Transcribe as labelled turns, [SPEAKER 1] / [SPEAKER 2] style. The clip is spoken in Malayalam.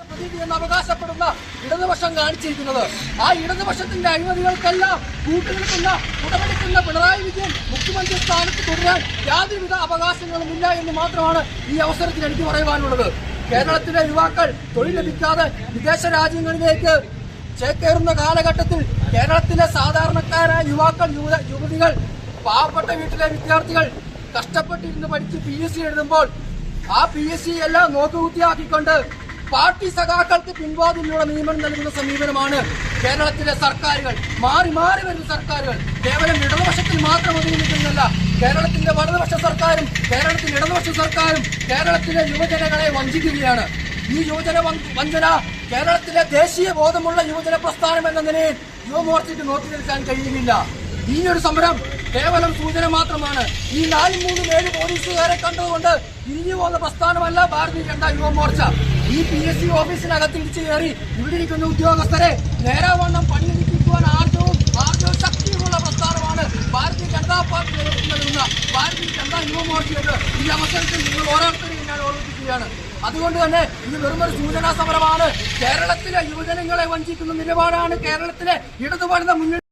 [SPEAKER 1] പ്രതീതി എന്ന് അവകാശപ്പെടുന്ന ഇടതുപക്ഷം കാണിച്ചിരിക്കുന്നത്. ആ ഇടതുപക്ഷത്തിന്റെ അഴിമതികൾക്കെല്ലാം കൂട്ടുനിൽക്കുന്ന ഉടമടിക്കുന്ന പിണറായി വിജയൻ മുഖ്യമന്ത്രി സ്ഥാനത്ത് തുടരാൻ യാതൊരുവിധ അവകാശങ്ങളുമില്ല എന്ന് മാത്രമാണ് ഈ അവസരത്തിൽ എനിക്ക് പറയുവാനുള്ളത്. കേരളത്തിലെ യുവാക്കൾ തൊഴിൽ ലഭിക്കാതെ വിദേശ രാജ്യങ്ങളിലേക്ക് ചേക്കേറുന്ന കാലഘട്ടത്തിൽ കേരളത്തിലെ സാധാരണക്കാരായ യുവാക്കൾ, യുവതികൾ, പാവപ്പെട്ട വീട്ടിലെ വിദ്യാർത്ഥികൾ കഷ്ടപ്പെട്ടിരുന്ന് പഠിച്ച് PSC എഴുതുമ്പോൾ ആ PSC എല്ലാം നോക്കുകുത്തിയാക്കിക്കൊണ്ട് പാർട്ടി സഖാക്കൾക്ക് പിൻവാതിലൂടെ നിയമനം നൽകുന്ന സമീപനമാണ് കേരളത്തിലെ സർക്കാരുകൾ. മാറി മാറി വരുന്ന സർക്കാരുകൾ കേവലം ഇടതുപക്ഷത്തിൽ മാത്രം ഒതുങ്ങി നിൽക്കുന്നതല്ല. കേരളത്തിന്റെ വലതുപക്ഷ സർക്കാരും കേരളത്തിലെ ഇടതുപക്ഷ സർക്കാരും കേരളത്തിലെ യുവജനങ്ങളെ വഞ്ചിക്കുകയാണ്. ഈ യുവജന വഞ്ചന കേരളത്തിലെ ദേശീയ ബോധമുള്ള യുവജന പ്രസ്ഥാനം എന്ന നിലയിൽ യുവമോർച്ചയ്ക്ക് നോക്കി നിൽക്കാൻ കഴിയുന്നില്ല. ഈ ഒരു സമരം കേവലം സൂചന മാത്രമാണ്. ഈ 4-3-7 പോലീസുകാരെ കണ്ടുകൊണ്ട് തിരിഞ്ഞു പോകുന്ന പ്രസ്ഥാനമല്ല ഭാരതീയ ജനതാ യുവമോർച്ച. ഈ PSC ഓഫീസിനകത്ത് ഇടിച്ചു കയറി ഇവിടെ ഇരിക്കുന്ന ഉദ്യോഗസ്ഥരെ നേരാവണ്ണം പണിയെടുപ്പിക്കുവാൻ ആർജവും ശക്തിയുമുള്ള പ്രസ്ഥാനമാണ് ഭാരതീയ ജനതാ പാർട്ടി നേതൃത്വം ഭാരതീയ ജനതാ യുവമോർച്ചയുടെ. ഈ അവസരത്തിൽ നിങ്ങൾ ഓരോരുത്തരെയും ഞാൻ ഓർമ്മിപ്പിക്കുകയാണ്. അതുകൊണ്ട് തന്നെ ഇത് വെറുമൊരു സൂചനാ സമരമാണ്. കേരളത്തിലെ യുവജനങ്ങളെ വഞ്ചിക്കുന്ന നിലപാടാണ് കേരളത്തിലെ ഇടതുപക്ഷ മുന്നണി